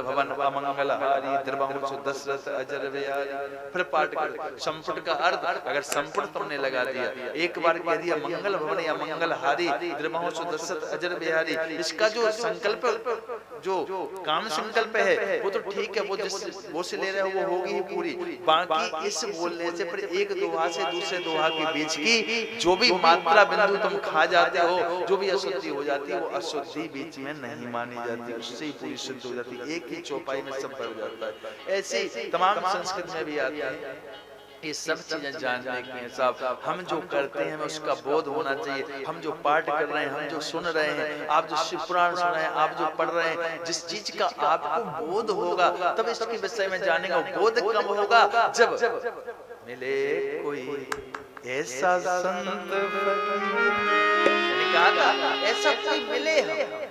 भवन अमंगल हारी द्रवंश दशरथ अजर विहारी। फिर पाठ कर संपुट का अर्थ, अगर संपुट तुमने लगा दिया, एक बार कह दिया मंगल भवन या मंगल हारी द्रवंश दशरथ अजर विहारी, इसका जो संकल्प, जो काम संकल्प है वो तो ठीक है, वो जिस वो से ले रहे हो वो होगी ही पूरी। बाकी इस बोलने से फिर एक दोहा से दूसरे दोहा के बीच की जो भी मात्रा बिंदु तुम खा जाते हो, जो भी अशुद्धि हो जाती है, वो अशुद्धि बीच में नहीं मानी जाती, उससे ही पूरी शुद्ध हो जाती है, एक ही चौपाई में सब भर जाता है। ऐसे तमाम संस्कृत में भी आते हैं। ये सब चीजें जानने की हैं साहब। हम जो करते हैं हमें उसका बोध होना चाहिए। हम जो पाठ कर रहे हैं, हम जो सुन रहे हैं, आप जो शिव पुराण सुन रहे हैं, आप जो पढ़ रहे हैं, जिस चीज का आपको बोध होगा तब इसके विषय में जानेगा। बोध कब होगा? जब मिले कोई ऐसा संत, कहा था ऐसा कोई मिले,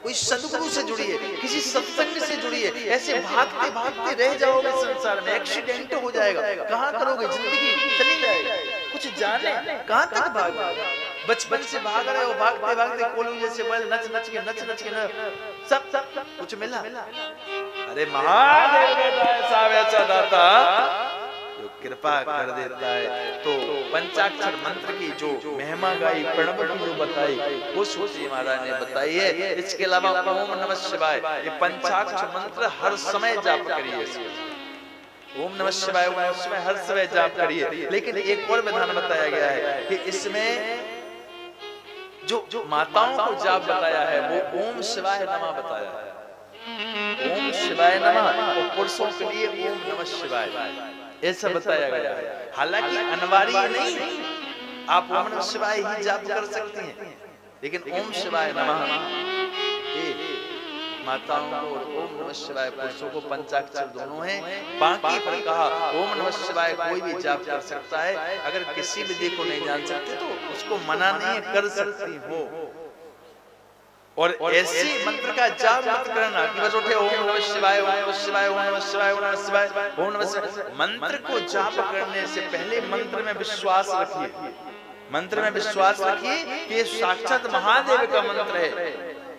कोई सदगुरु से जुड़िए, किसी सत्संग से जुड़िए। ऐसे भागते भागते रह जाओगे संसार में, एक्सीडेंट हो जाएगा, कहाँ करोगे, जिंदगी चली जाएगी। कुछ जाने कहाँ तक भागोगे? बचपन से भाग रहे हो, भागते भागते कोलू जैसे बैल नच नच के सब कुछ मिला। अरे महादेव साहब ऐसा दाता जो कृपा कर देता है। तो पंचाक्षर मंत्र की जो महिमा गाई, प्रणव की जो बताई, वो सूची महाराज ने बताई है। इसके अलावा ओम नमः शिवाय, ये पंचाक्षर मंत्र हर समय जाप करिए। ओम नमः शिवाय, ओम नमः शिवाय हर समय जाप करिए। लेकिन एक और विधान बताया गया है कि इसमें जो माताओं को जाप बताया है वो ओम शिवाय नमः बताया है। ओम शिवाय नमः, और पुरुषों के लिए ओम नमः शिवाय ऐसा बताया गया है। हालांकि अनिवार्य नहीं, आप ओम नमः शिवाय ही जाप कर सकती हैं, लेकिन ओम शिवाय नमः माताओं को और ओम नमः शिवाय पुरुषों को पंचाक्षर दोनों हैं। बाकी पर कहा ओम नमः शिवाय कोई भी जाप कर सकता है। अगर किसी विधि को नहीं जान सकते तो उसको मना नहीं कर सकती हो। और ऐसे मंत्र का जाप मत करना कि बस उठे ओम नमः शिवाय, ओम नमः शिवाय, ओम नमः शिवाय, ओम नमः शिवाय, ओम नमः शिवाय। मंत्र को जाप करने से पहले मंत्र में विश्वास रखिए। मंत्र में विश्वास रखिए कि ये साक्षात महादेव का मंत्र है।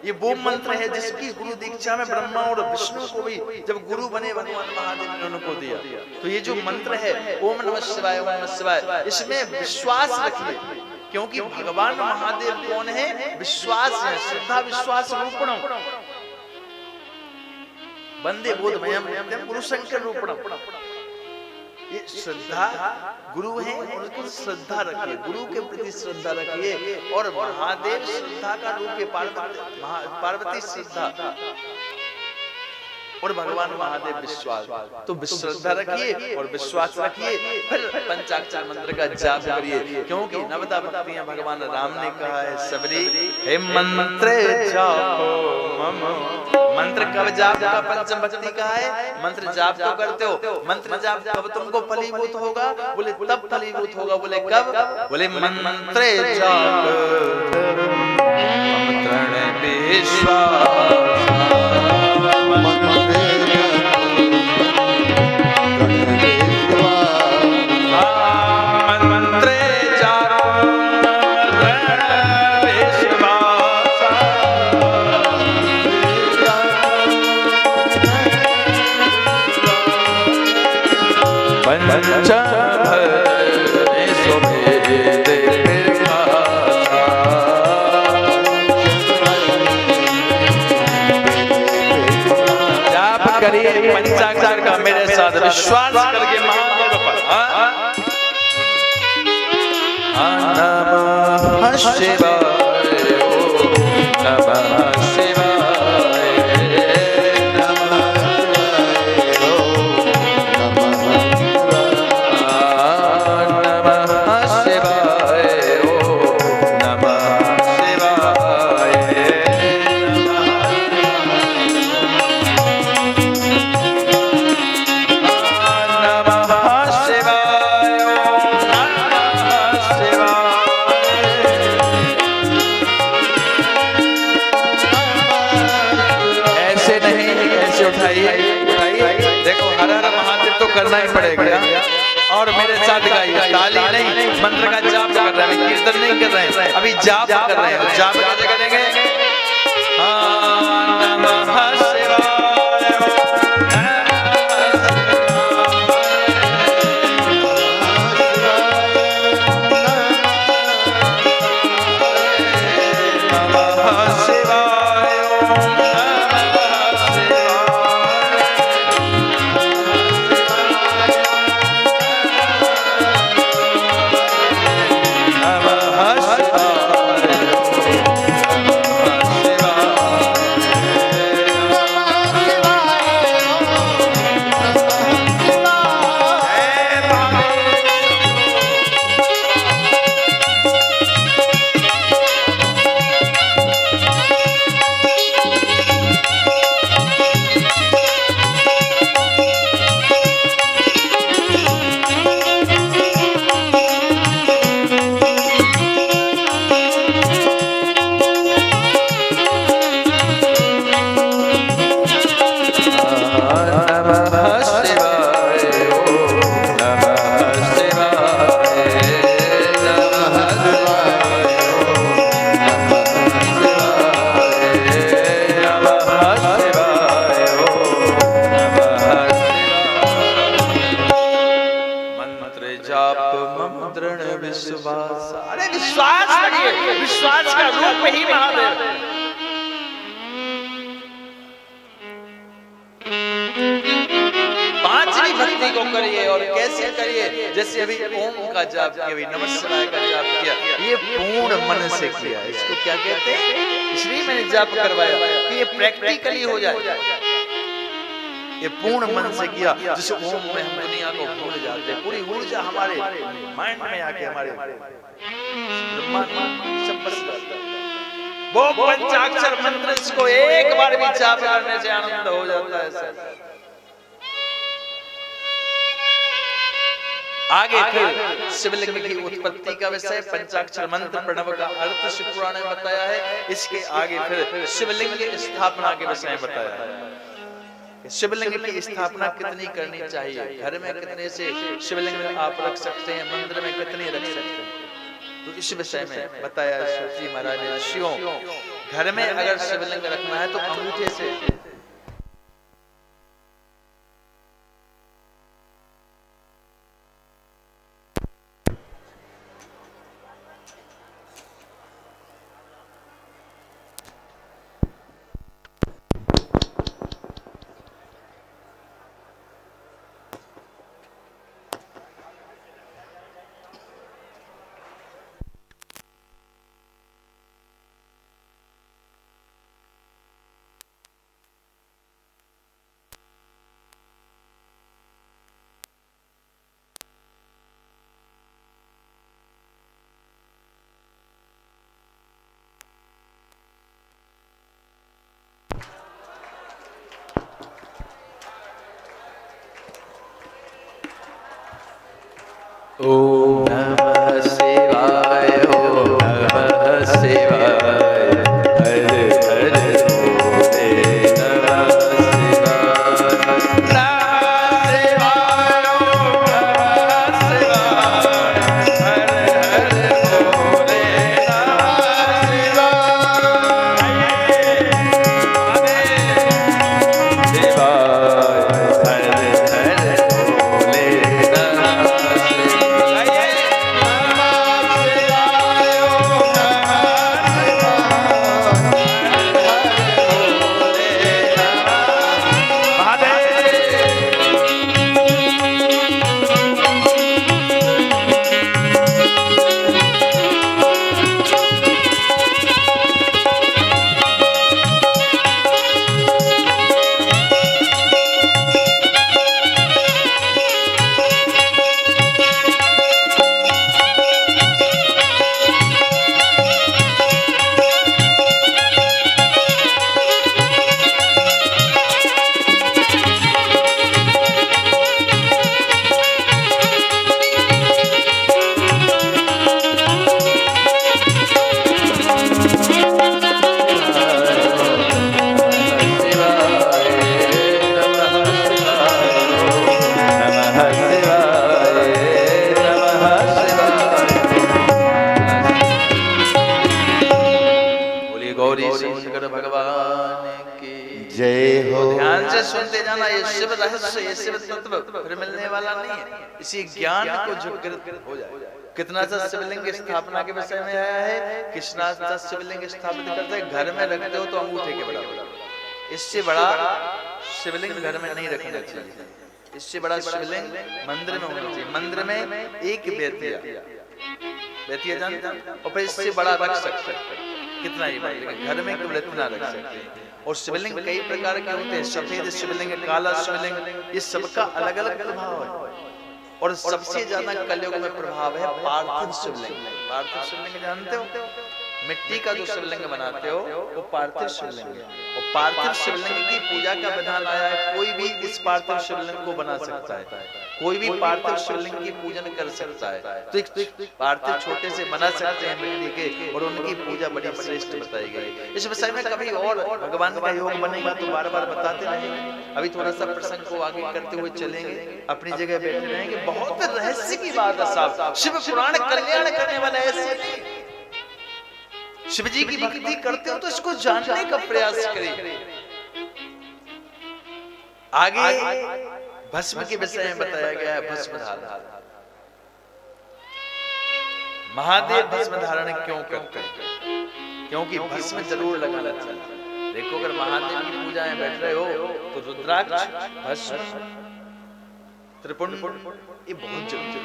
ये वो मंत्र है जिसकी गुरु दीक्षा में ब्रह्मा और विष्णु को भी जब गुरु बने भगवान महादेव ने उनको दिया। तो ये जो मंत्र है ओम नमः शिवाय, ओम नमः शिवाय, इसमें विश्वास रखिए। क्योंकि भगवान महादेव कौन है? विश्वास है, श्रद्धा विश्वास रूपणम वंदे बोधमयम गुरु शंकर रूपणम। ये श्रद्धा गुरु है, उनको श्रद्धा रखिए, गुरु के प्रति श्रद्धा रखिए। और महादेव श्रद्धा का रूप है, पार्वती श्रद्धा और भगवान महादेव विश्वास। तो श्रद्धा रखिए और विश्वास रखिए, फिर पंचाक्षर मंत्र का जाप करिए। क्योंकि नवदा भक्तियां भगवान राम ने कहा है सबरी हे मंत्र जापो मम। मंत्र कब जाप का पंचम भक्ति कहा है? मंत्र जाप तो करते हो, मंत्र जाप कब तुमको फलीभूत होगा? बोले तब फलीभूत होगा। बोले कब? बोले मंत्र जाप मंत्र विश्वास पंचाक्षर का मेरे साथ विश्वास करके महादेव पर नमः शिवाय, नमः शिवाय, नमः शिवाय, नमः शिवाय। देखो हर हर महादेव तो करना ही पड़ेगा। और मेरे साथ गाइए, ताली नहीं, मंत्र का जाप कर रहे हैं, कीर्तन नहीं कर रहे हैं, अभी जाप कर रहे हैं। जाप कैसे करेंगे? नमः शिवाय विश्वास का रूप ही महादेव। पांचवी भक्ति को करिए और कैसे करिए, जैसे अभी ओम का जाप किया, अभी नमः शिवाय का जाप किया, ये पूर्ण मन से किया। इसको क्या कहते हैं? इसलिए मैंने जाप करवाया कि ये प्रैक्टिकली हो जाए। ये पूर्ण मन से किया, जिस ओम में हम दुनिया को भूल जाते हैं, पूरी ऊर्जा हमारे माइंड में आके हमारे सब बस वो पंचाक्षर मंत्र, इसको एक बार भी जाप करने से आनंद हो जाता है सर। आगे फिर शिवलिंग की उत्पत्ति का विषय, पंचाक्षर मंत्र प्रणव का अर्थ शिव पुराण ने बताया है। इसके आगे फिर शिवलिंग की स्थापना के विषय में बताया है। शिवलिंग की स्थापना कितनी करनी चाहिए, घर में कितने से शिवलिंग आप रख सकते हैं, मंदिर में कितने रख सकते हैं, तो इस विषय में बताया शिवजी महाराज ने। ऋषियों, घर में अगर शिवलिंग रखना है तो अंगूठे से ओम नमः शिवाय, ओम नमः शिवाय, हरे हरे भोले नमः शिवाय, नमः शिवाय, ओम नमः शिवाय, हरे हरे भोले नमः शिवाय, हरे हरे भोले नमः शिवाय। शिव रहस्य, ये शिव तत्व फिर मिलने वाला नहीं है। इसी ज्ञान को जागृत हो जाए। कितना सा शिवलिंग स्थापना के विषय में आया है, कितना सा शिवलिंग स्थापित करते हैं, घर में रखते हो तो अंगूठे के बराबर। इससे बड़ा शिवलिंग घर में नहीं रखना चाहिए। इससे बड़ा शिवलिंग मंदिर में होना चाहिए। मंदिर में एक बेतिया जानते हैं, और फिर इससे बड़ा रख सकते हैं, कितना ही बड़ा, लेकिन घर में केवल इतना रख सकते हैं। और शिवलिंग कई प्रकार के होते हैं, सफेद शिवलिंग, काला शिवलिंग, ये सबका अलग अलग प्रभाव है। और सबसे ज्यादा कलयुग में प्रभाव है पार्थिव शिवलिंग। पार्थिव शिवलिंग जानते हो, मिट्टी का जो शिवलिंग बनाते हो वो पार्थिव शिवलिंग है। और पार्थिव शिवलिंग की पूजा का विधान आया है, कोई भी इस पार्थिव शिवलिंग को बना सकता है, कोई भी पार्थिव शिवलिंग की पूजन कर सकता है। तो एक पार्थिव छोटे से बना सकते हैं मिट्टी के, और उनकी पूजा बड़ी श्रेष्ठ बताई गई। इस विषय में कभी और भगवान का योग बनेगा तो बार बार बताते रहेंगे। अभी थोड़ा सा प्रसंग को आगे करते हुए चलेंगे, अपनी जगह बैठे रहेंगे। बहुत रहस्य की बात है साहब, शिव पुराण कल्याण करने वाला ऐसे नहीं। शिव जी की भक्ति करते हो तो इसको जानने का प्रयास करें। आगे भस्म के विषय में बताया गया है, भस्म धारण। महादेव भस्म धारण क्यों करते हैं? क्योंकि भस्म जरूर लगाना चाहिए। देखो, अगर महादेव की पूजा में बैठ रहे हो तो रुद्राक्ष, भस्म, त्रिपुंड ये बहुत जरूरी है।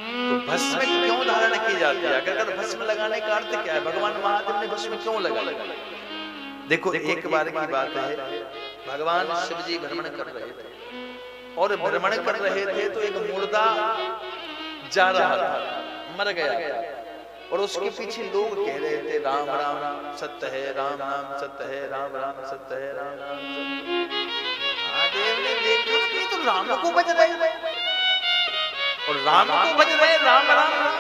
तो भस्म क्यों धारण की जाती है? अगर भस्म लगाने का अर्थ क्या है? भगवान महादेव ने भस्म क्यों लगाया? देखो, एक बार की बात है, भगवान शिव जी भ्रमण कर रहे थे, और भ्रमण कर रहे थे तो एक मुर्दा जा रहा था, मर गया, और उसके पीछे लोग कह रहे थे राम राम सत्य है, राम राम सत्य है, राम राम सत्य है, राम राम सत्य है। महादेव ने देखा कि तो राम को बज रहे, और राम को बज रहे, राम राम राम।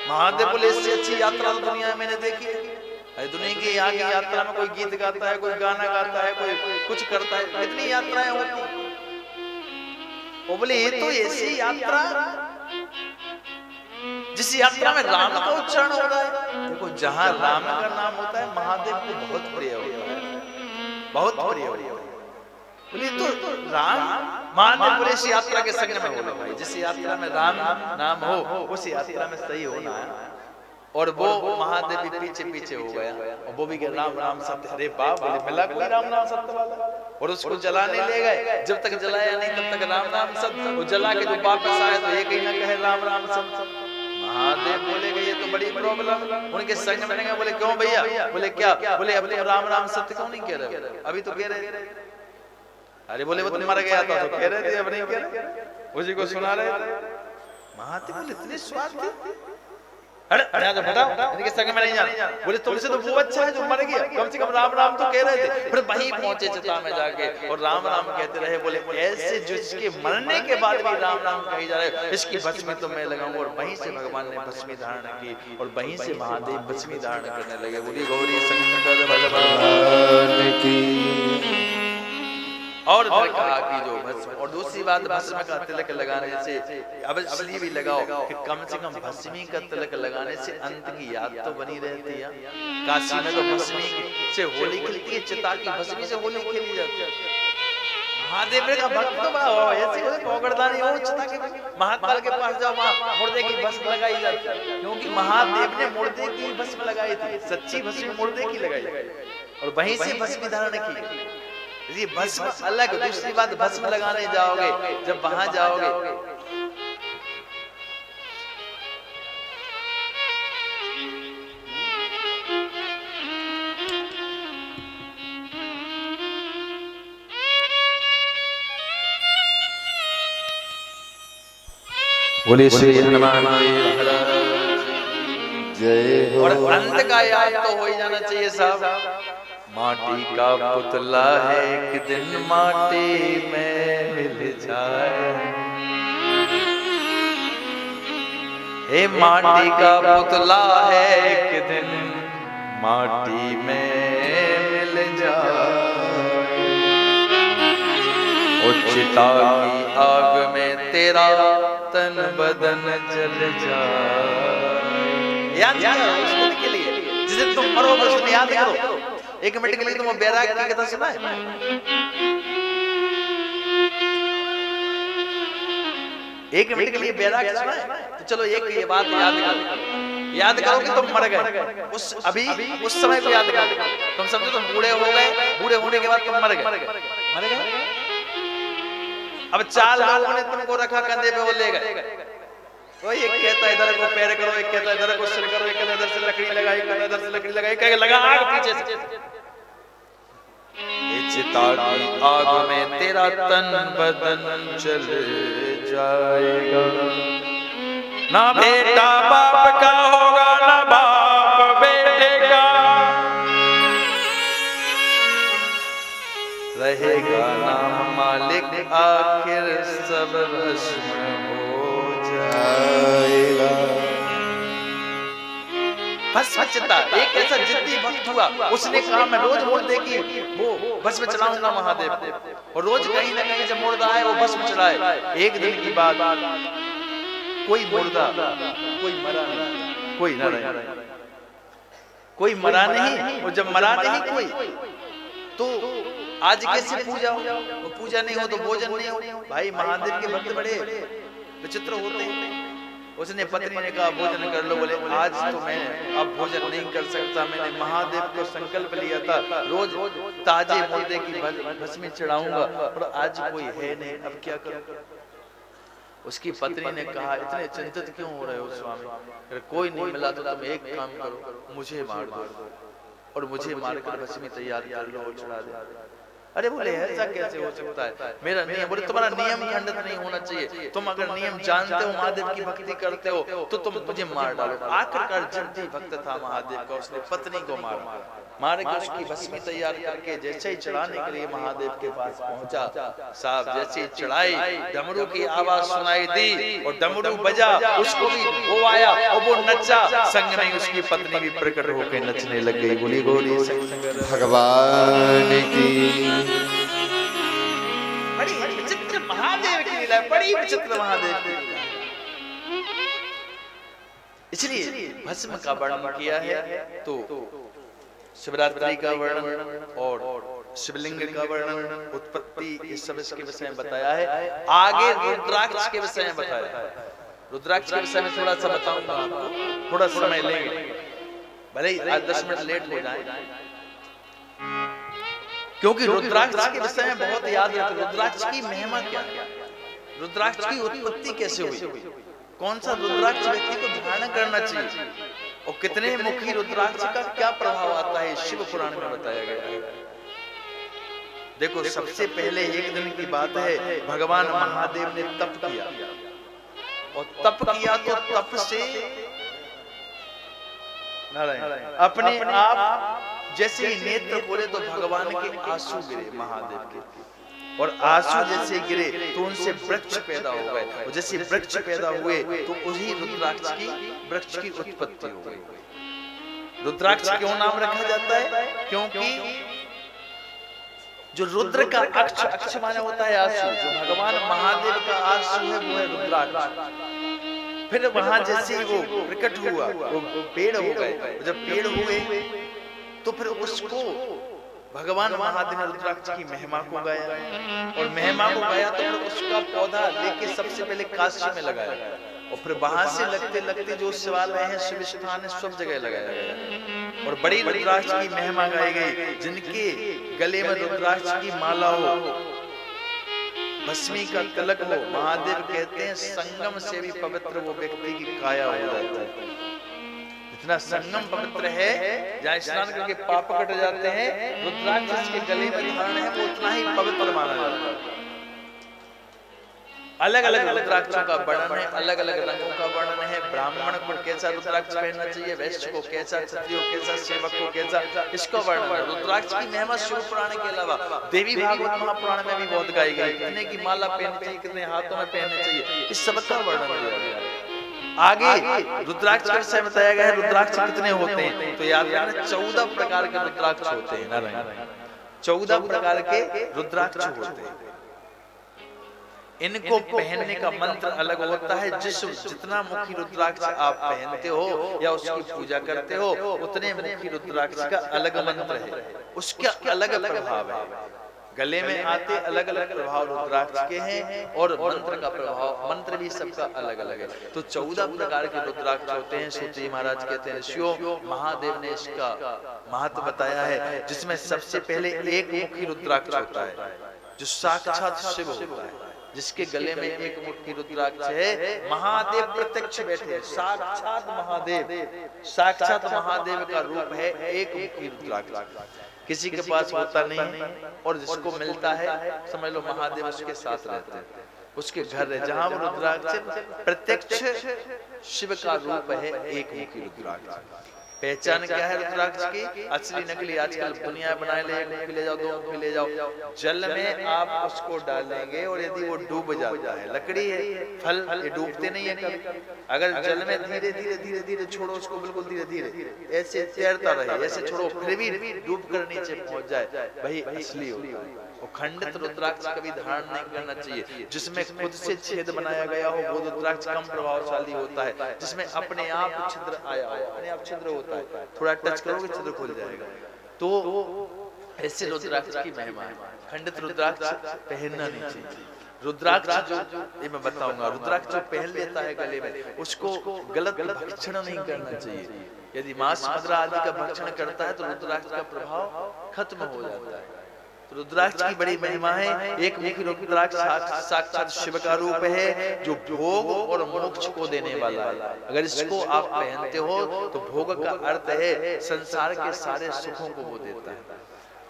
महादेव बोले, इससे अच्छी यात्रा तो दुनिया में मैंने देखी है। दुनिया की आगे यात्रा में कोई गीत गाता है, कोई गाना गाता है, कोई कुछ करता है, कितनी यात्राएं होती। वो बोले, ये तो ऐसी यात्रा जिस यात्रा में राम का उच्चारण हो रहा है। देखो, जहां राम का नाम होता है महादेव को बहुत प्रिय होता है, बहुत प्रिय होता है। बोले तो राम, महादेव बोले, इस यात्रा के संग में हो भाई, जिस यात्रा में राम नाम हो उस यात्रा में सही होना है। और वो महादेव भी पीछे पीछे हो गया, और वो भी राम राम सत्य। अरे बाप, बोले मिला कोई राम नाम सत्य वाला, और उसको जलाने ले गए। जब तक जलाया नहीं तब तक राम नाम सत्य। वो जला के जो वापस आए तो ये कहीं ना कहे राम राम सत्य। महादेव बोले ये तो बड़ी प्रॉब्लम। उनके संग में गए, बोले क्यों भैया? बोले क्या? बोले अब तुम राम राम सत्य क्यों नहीं कह रहे? अभी तो कह रहे। अरे बोले वो तो मर गया था तो कह रहे थे, अब नहीं कह रहे, उसी को सुना रहे। महादेव बोले इतने स्वार्थ, अरे बताओ, इनके संग में नहीं जाना। बोले तुमसे तो वो अच्छा है जो मर गया, कम से कम राम राम तो कह रहे थे। फिर वहीं पहुंचे चिता में जाके और राम राम कहते रहे। बोले ऐसे जिसके मरने के बाद भी राम राम कही जा रहे, इसकी भस्मी तो मैं लगाऊंगा। और वहीं से भगवान ने भस्मी धारण की, और वहीं से महादेव भस्मी धारण करने लगे। बोली गौरी शंकर भगवान की। और कहा कि जो भस्म, और दूसरी बात, भस्म का तिलक लगाने से, अब इसलिए भी लगाओ कि कम से कम भस्मी का तिलक लगाने से अंत की याद तो बनी रहती है। काशी में तो भस्मी से होली खेलती है, चिता की भस्मी से होली खेली जाती है। महादेव का भक्त तो बड़ा हो, ऐसे पौगड़दानी हो, चिता के महाकाल के पास जाओ, वहां मुर्दे की भस्म लगाई जाती है। क्योंकि महादेव ने मुर्दे की भस्म लगाई थी, सच्ची भस्मी मुर्दे की लगाई, और वहीं से भस्मी धारण की। ये भस्म अलग। दूसरी बात, भस्म लगाने जाओगे, जब वहां जाओगे बोले श्री हनुमान जय हो। और अंत का याद तो हो ही जाना चाहिए साहब। माटी का पुतला है, एक दिन माटी में मिल जाए। हे माटी का पुतला है, एक दिन माटी में मिल जाए। चिता की आग में तेरा तन बदन जल जाए। याद के लिए जिस दिन तुम मरोगे उसमें याद करो। एक मिनट के लिए तुम बैराग की कथा सुना है? 1 मिनट के लिए बैराग सुनाए तो चलो एक ये बात याद करो कि तुम मर गए, उस समय को याद करो। तुम समझो तुम बूढ़े हो गए, बूढ़े होने के बाद तुम मर गए। अब 4 लोगों ने तुमको रखा कंधे पे, वो ले गए। कोई एक कहता इधर को पैर करो, एक कहता इधर को सिर करो, एक कहता इधर से लकड़ी लगाई, एक कहता इधर से लकड़ी लगाई, कहेगा लगा आग पीछे से। चिताड़ी आग में तेरा तन बदन चले जाएगा, ना बेटा बाप का होगा, ना बाप बेटे का, रहेगा नाम मालिक, आखिर सब भस्म हो जाएगा। भस्म चिता। एक ऐसा जिद्दी भक्त हुआ, उसने कहा मैं रोज मुर्दे की वो भस्म चढ़ाऊंगा महादेव को, और रोज कहीं ना कहीं जब मुर्दा आए वो भस्म चढ़ाए। एक दिन की बात, कोई मुर्दा, कोई मरा नहीं, कोई न रहा, कोई मरा नहीं, और जब मरा नहीं कोई तो आज कैसे पूजा हो? वो पूजा नहीं हो तो भोजन नहीं हो। भाई महादेव के भक्त बड़े विचित्र होते हैं। उसने पत्नी ने कहा भोजन कर लो। बोले आज तो मैं अब भोजन नहीं कर सकता, मैंने महादेव को संकल्प लिया था रोज ताजे मुर्दे की भस्मी चढ़ाऊंगा, और आज कोई है नहीं, अब क्या करूं? उसकी पत्नी ने कहा इतने चिंतित क्यों हो रहे हो स्वामी? अगर कोई नहीं मिला तो तुम एक काम करो, मुझे मार दो और मुझे मारकर भस्मी तैयार कर लो और चढ़ा दो। अरे बोले ऐसा कैसे हो सकता है? मेरा नियम, बोले तुम्हारा नियम खंडित नहीं होना चाहिए। तुम अगर नियम जानते हो, महादेव की भक्ति करते हो, तो तुम मुझे मार डालो। आखिरकार जिद्दी भक्त था महादेव का, उसने पत्नी को मार के उसकी भस्मी तैयार करके जैसे ही चढ़ाने के लिए महादेव के पास पहुंचा, साहब जैसे ही चढ़ाई डमरू की आवाज सुनाई दी और डमरू बजा, उसको भी वो आया और वो नचा, संग में उसकी पत्नी भी प्रकट होकर नचने लग गई। बोली गोली भगवान की। बड़ी विचित्र महादेव की लीला, बड़ी विचित्र महादेव की लीला। इसलिए भस्म का वर्णन किया है तो शिवरात्रि का वर्णन और शिवलिंग का वर्णन, उत्पत्ति, इस सब इसके विषय में बताया है। आगे रुद्राक्ष के विषय में बताया है। रुद्राक्ष के विषय में थोड़ा सा बताऊंगा आपको, थोड़ा समय लेंगे, भले ही आज 10 मिनट लेट हो जाए, क्योंकि रुद्राक्ष के विषय में बहुत याद रखते। रुद्राक्ष की महिमा क्या है, रुद्राक्ष की उत्पत्ति कैसे हुई, कौन सा रुद्राक्ष व्यक्ति को धारण करना चाहिए, और कितने मुखी रुद्राक्ष का क्या प्रभाव आता है, शिव पुराण में बताया गया है। देखो सबसे पहले एक दिन की बात है, भगवान महादेव ने तप किया, और तप किया तो तप से अपने आप जैसे ही नेत्र खोले तो भगवान के आंसू गिरे महादेव के, और आंसू जैसे गिरे तो उनसे वृक्ष पैदा हो गए, और जैसे वृक्ष पैदा हुए तो उसी रुद्राक्ष की वृक्ष की उत्पत्ति हो गई। रुद्राक्ष क्यों नाम रखा जाता है? क्योंकि जो रुद्र का अक्ष, अक्ष माने होता है आंसू, जो भगवान महादेव का आंसू है वो है रुद्राक्ष। फिर वहां जैसे वो प्रकट हुआ वो पेड़ हो गए, जब पेड़ हुए तो फिर उसको भगवान महादेव ने रुद्राक्ष की महिमा को गाया, और महिमा को गाया तो फिर उसका पौधा लेके सबसे पहले काशी में लगाया, और फिर वहां से लगते लगते जो शिवालय है, शिव स्थान है, सब जगह लगाया गया, और बड़ी रुद्राक्ष की महिमा गाई गई। जिनके गले में रुद्राक्ष की माला हो, भस्मी का तिलक हो, महादेव कहते हैं संगम से भी पवित्र वो व्यक्ति की काया हो जाता है। जितना संगम पवित्र है, जहाँ स्नान करके पाप कट जाते हैं, रुद्राक्ष जिसके गले में धारण है वो उतना ही पवित्र माना जाता है। अलग अलग रुद्राक्षों का वर्णन है, अलग अलग रंगों का वर्णन है। ब्राह्मण को कैसा रुद्राक्ष पहनना चाहिए, वैश्य को कैसा, क्षत्रिय को कैसा, सेवक को कैसा, इसका वर्णन है। रुद्राक्ष की महिमा शिव पुराण के अलावा देवी भागवत महापुराण में भी बहुत गाई गई। कितने की माला पहननी चाहिए, कितने हाथों में पहनने चाहिए, इस सब का वर्णन दिया गया है। आगे रुद्राक्ष का विषय बताया गया है। रुद्राक्ष कितने होते हैं तो याद रखना, 14 प्रकार के रुद्राक्ष होते हैं। नारायण 14 प्रकार के रुद्राक्ष होते हैं। इनको पहनने का मंत्र अलग होता है। जितना मुखी रुद्राक्ष आप पहनते हो या उसकी पूजा करते हो, उतने मुखी रुद्राक्ष का अलग मंत्र है, उसका अलग प्रभाव है। गले में आते अलग अलग प्रभाव रुद्राक्ष के हैं और मंत्र का प्रभाव, मंत्र भी सबका अलग अलग है। तो 14 प्रकार के रुद्राक्ष होते हैं। सूत जी महाराज कहते हैं ऋषियों, महादेव ने इसका महत्व बताया है, जिसमें सबसे पहले एक मुखी रुद्राक्ष होता है जो साक्षात शिव होता है, जिसके गले में एक मुखी रुद्राक्ष है। महादेव प्रत्यक्ष बैठे हैं, साक्षात महादेव, साक्षात महादेव का रूप है एक मुखी रुद्राक्ष। किसी के पास होता नहीं और जिसको मिलता है समझ लो महादेव उसके साथ रहते हैं, उसके घर है जहां वो रुद्राक्ष प्रत्यक्ष शिव का रूप है एक मुखी रुद्राक्ष। पहचान क्या है रुद्राक्ष की? असली नकली आजकल दुनिया बनाए ले जाओ, 2 मुखी ले जाओ, जल में आप उसको डालेंगे और यदि वो डूब जाता है, लकड़ी है, फल ये डूबते नहीं है कभी। अगर जल में धीरे धीरे धीरे धीरे छोड़ो उसको, बिल्कुल धीरे धीरे ऐसे तैरता रहे, ऐसे छोड़ो फिर भी डूब कर नीचे पहुंच जाए, वही असली होता है। और खंडित रुद्राक्ष कभी धारण नहीं करना चाहिए। जिसमें खुद से छेद बनाया गया हो वो रुद्राक्ष कम प्रभावशाली होता है। जिसमें अपने आप छिद्र आया हो, अपने आप छिद्र होता है, थोड़ा टच करोगे छिद्र खुल जाएगा। तो ऐसे रुद्राक्ष की महिमा है। खंडित रुद्राक्ष पहनना नहीं चाहिए। रुद्राक्ष जो ये मैं बताऊंगा, रुद्राक्ष जो पहन लेता है गले में उसको गलत भक्षण नहीं करना चाहिए। यदि मांस मदिरा आदि का भक्षण करता है तो रुद्राक्ष का प्रभाव खत्म हो जाता है। तो रुद्राक्ष की बड़ी महिमा है। एक मुखी रुद्राक्ष साक्षात शिव का रूप है जो भोग और मोक्ष को देने वाला है। अगर इसको आप पहनते हो तो भोग का अर्थ है संसार के सारे सुखों को वो देता है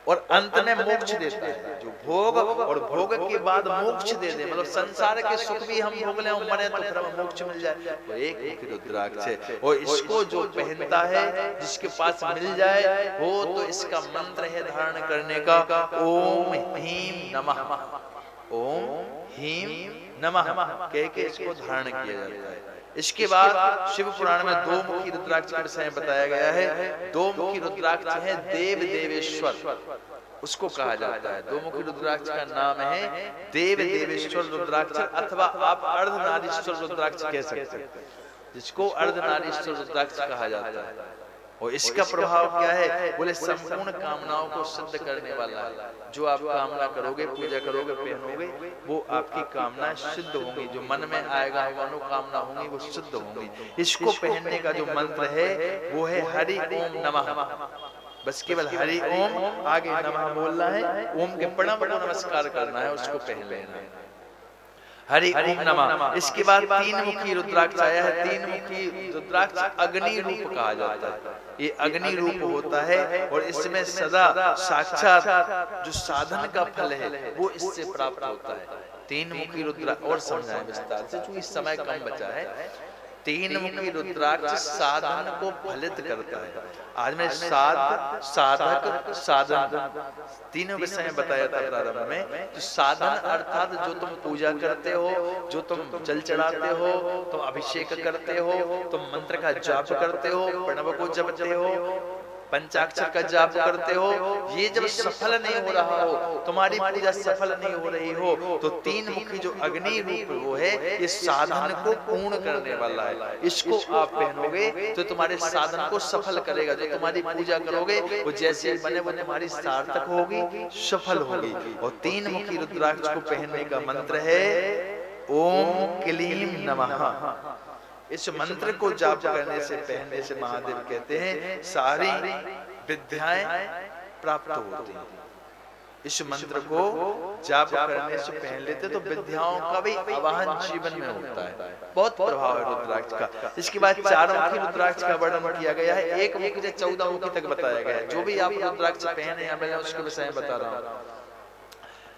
और अंत में मोक्ष देता है। जो भोग और भोग के बाद मोक्ष दे दे, मतलब संसार के सुख भी हम भोग लें, मरे तो फिर हमें मोक्ष मिल जाए, तो एक मुखी रुद्राक्ष है। और इसको जो पहनता है, जिसके पास मिल जाए वो तो इसका मंत्र है धारण करने का, ओम ह्रीं नमः, ओम ह्रीं नमः कह के इसको धारण किया जाता है। इसके बाद शिव पुराण में 2 मुखी रुद्राक्ष के विषय में बताया गया है। 2 मुखी रुद्राक्ष है देव देवेश्वर, उसको कहा जाता है। 2 मुखी रुद्राक्ष का नाम है देव देवेश्वर रुद्राक्ष, अथवा आप अर्धनारीश्वर रुद्राक्ष कह सकते हैं, जिसको अर्धनारीश्वर रुद्राक्ष कहा जाता है। और इसका प्रभाव क्या है? बोले संपूर्ण कामनाओं को सिद्ध करने वाला है। जो आप कामना करोगे, पूजा करोगे, पहनोगे, वो आपकी कामना सिद्ध होंगी। जो मन में आएगा मनोकामना होंगी वो सिद्ध होंगी। इसको पहनने का जो मंत्र है वो है हरि ओम नमः। बस केवल हरि ओम, आगे नमः बोलना है, ओम के प्रणाम को नमस्कार करना है, उसको पहन लेना है हरि ओम नमः। इसके बाद 3 मुखी रुद्राक्ष आया है। 3 मुखी रुद्राक्ष अग्नि रूप कहा जाता है। ये अग्नि रूप होता है और इसमें सदा साक्षात जो साधन का फल है वो इससे प्राप्त होता है। 3 मुखी रुद्राक्ष और समझाएं विस्तार से, क्योंकि समय कम बचा है। 3 मुखी रुद्राक्ष साधन को फलित करता है। आज मैं साधक साधन तीनों विषय में बताया था प्रारंभ में। तो साधन अर्थात जो तुम पूजा करते हो, जो तुम जल चढ़ाते हो, तुम अभिषेक करते हो, तुम मंत्र का जाप करते हो, प्रणव को जपते हो, पंचाक्षर का जाप करते हो, ये जब सफल नहीं हो रहा हो, तुम्हारी पूजा सफल नहीं हो रही हो, तो 3 मुखी जो अग्नि रूप वो है, ये साधन को पूर्ण करने वाला है। इसको आप पहनोगे तो तुम्हारे साधन को सफल करेगा। जो तुम्हारी पूजा करोगे वो जैसे बने वो तुम्हारी सार्थक होगी, सफल होगी। और 3 मुखी रुद्राक्ष को पहनने का मंत्र है ओम क्लीं नमः। इस मंत्र को जाप करने से, पहनने से महादेव कहते हैं सारी विद्याएं प्राप्त होती हैं। इस मंत्र को जाप करने से पहन लेते तो विद्याओं का भी आवाहन जीवन में होता है। बहुत प्रभाव है रुद्राक्ष का। इसके बाद 4 मुखी रुद्राक्ष का वर्णन किया गया है। 1 मुखी से 14 मुखी तक बताया गया है। जो भी आप रुद्राक्ष पहने हैं मैं उसके विषय में बता रहा हूँ।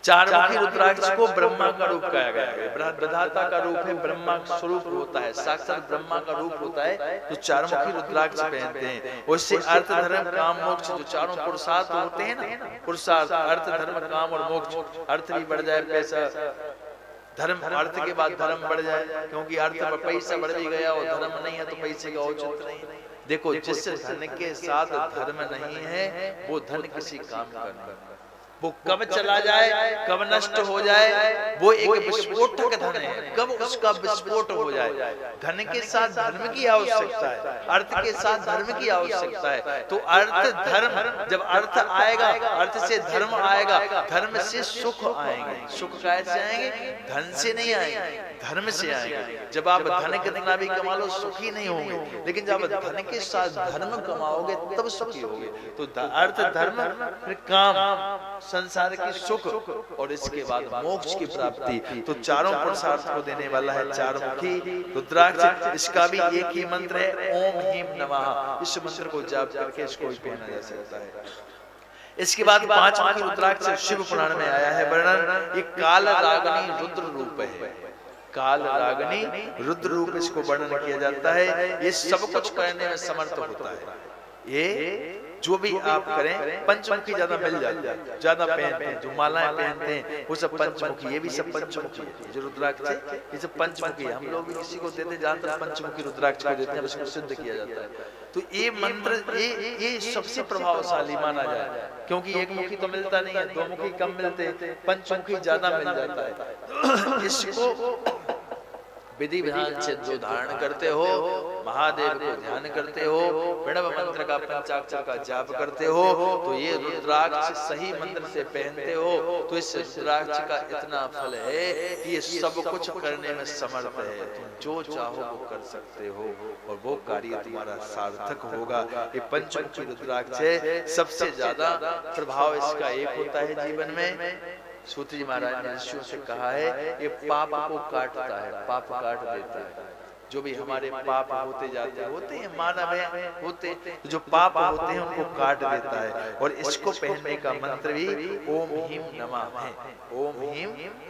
4 मुखी रुद्राक्ष को ब्रह्मा का रूप कहा गया है। विधाता का रूप है, ब्रह्मा स्वरूप होता है, साक्षात ब्रह्मा का रूप होता है। तो 4 मुखी रुद्राक्ष पहनते हैं। उससे अर्थ धर्म काम मोक्ष जो 4 पुरुषार्थ होते हैं ना, पुरुषार्थ अर्थ धर्म काम और मोक्ष, अर्थ भी बढ़ जाए, पैसा धर्म, अर्थ के बाद धर्म बढ़ जाए, क्योंकि अर्थ पर पैसा बढ़ भी गया और धर्म नहीं है तो पैसे का औचित्य नहीं। देखो जिस धन के साथ धर्म नहीं है वो धन किसी काम का नहीं। वो कब चला जाए, कब नष्ट हो जाए, वो एक विस्फोटक धन है, कब उसका विस्फोट हो जाए। धन के साथ धर्म की आवश्यकता है, अर्थ के साथ धर्म की आवश्यकता है। तो अर्थ धर्म, जब अर्थ आएगा, अर्थ से धर्म आएगा, धर्म से सुख आएंगे। सुख कैसे आएंगे? धन से नहीं आएंगे, धर्म से आएंगे। जब आप धन कितना भी कमा लो सुखी नहीं होंगे, लेकिन जब धन के साथ धर्म कमाओगे तब सुखी होगे। तो अर्थ, धर्म, फिर काम, संसार की सुख, और इसके बाद मोक्ष की प्राप्ति। तो चारों पुरुषार्थ को देने वाला है चारमुखी रुद्राक्ष। इसका भी एक ही मंत्र है, ओम ह्रीं नमः। इस मंत्र को जाप करके इसको पहना जा सकता है। इसके बाद पांचमुखी रुद्राक्ष शिव पुराण में आया है वर्णन। ये काल रागिनी रुद्र रूप है, काल रागिनी रुद्र रूप इसको वर्णन किया जाता है। ये सब कुछ करने में समर्थ होता है। ये जो भी आप करें, पंचमुखी ज्यादा मिल जाता है, ज्यादा पहनते हैं, जो मालाएं पहनते हैं वो सब पंचमुखी, ये भी सब पंचमुखी है। जो रुद्राक्ष है ये सब पंचमुखी है। हम लोग भी किसी को देते जानते हैं पंचमुखी रुद्राक्ष को देते हैं, उसको सिद्ध किया जाता है। तो ये मंत्र ये सबसे प्रभावशाली माना जाए, क्योंकि एक मुखी तो मिलता नहीं है, दो मुखी कम मिलते, पंचमुखी ज्यादा मिल जाता है। इसको विधि विधान से जो धारण करते हो, महादेव को ध्यान करते हो, प्रणव मंत्र का पंचाक्षर का जाप करते हो, तो ये रुद्राक्ष सही मंत्र से पहनते हो, तो इस रुद्राक्ष का इतना फल है कि ये सब कुछ करने में समर्थ है। तुम जो चाहो वो कर सकते हो और वो कार्य तुम्हारा सार्थक होगा। ये पंचमुखी रुद्राक्ष है। सबसे ज्यादा प्रभाव इसका एक होता है जीवन में। सूत जी महाराज ने ऋषियों से कहा है, ये पाप को काटता है, पाप काट देता है। जो भी हमारे पाप होते जाते होते हैं, मानव है होते, तो जो पाप होते हैं उनको काट देता है। और इसको पहनने का मंत्र भी ओम ह्रीं नमः है, ओम ह्रीं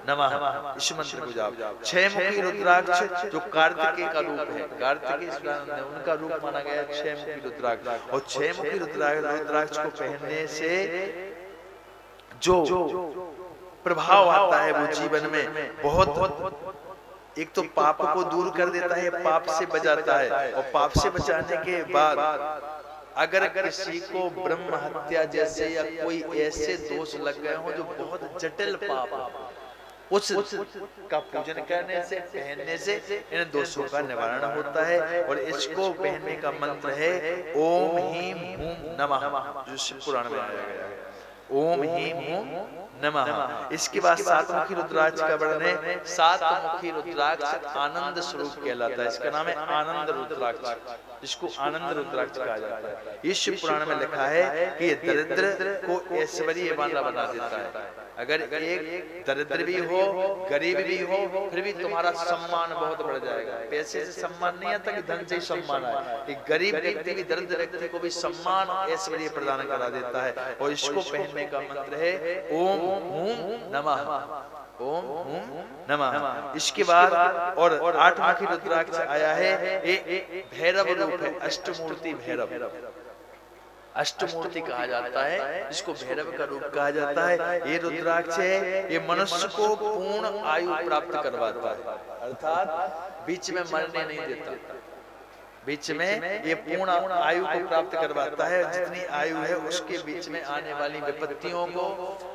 नमः। इस मंत्र को जाप। छह मुखी रुद्राक्ष जो कार्तिकेय का रूप है, कार्तिकेय उनका रूप माना गया छह मुखी रुद्राक्ष। और छह मुखी रुद्राक्ष को पहनने से जो प्रभाव आता है वो जीवन में बहुत, एक तो पाप को दूर कर देता है, पाप से बचाता है। और पाप से बचाने के बाद अगर किसी को ब्रह्म हत्या जैसे या कोई ऐसे दोष लग गए हो जो बहुत जटिल पाप हो, उस का पूजन करने से, पहनने से इन दोषों का निवारण होता है। और इसको पहनने का मंत्र है ओम ह्रीं नमः, जो शिव पुराण में आया गया है, ओम ह्रीं नमः। इसके बाद सातमुखी रुद्राक्ष का वर्णन है। सातमुखी रुद्राक्ष आनंद स्वरूप कहलाता है। इसका नाम है आनंद रुद्राक्ष, जिसको आनंद रुद्राक्ष कहा जाता है। ये शिव पुराण में लिखा है कि ये दरिद्र को ऐश्वर्य वाला बना देता है। अगर एक दरिद्र भी हो, गरीब भी हो, फिर भी तुम्हारा सम्मान बहुत बढ़ जाएगा। पैसे से सम्मान नहीं आता कि धन से ही सम्मान आए। एक गरीब व्यक्ति भी दरिद्र व्यक्ति को भी सम्मान ऐश्वर्य प्रदान करा देता है। और इसको पहनने का मंत्र है ओम ह्रीं नमः, ओम ह्रीं नमः। इसके बाद और आठमुखी रुद्राक्ष आया है, ये भैरव रूप है, अष्टमूर्ति भैरव, अष्टमूर्ति कहा जाता है, जिसको भैरव का रूप कहा जाता है। ये रुद्राक्ष है, ये मनुष्य को पूर्ण आयु प्राप्त करवाता है, अर्थात बीच में मरने नहीं देता। बीच में ये पूर्ण आयु को प्राप्त करवाता है। जितनी आयु है उसके बीच में आने वाली विपत्तियों को,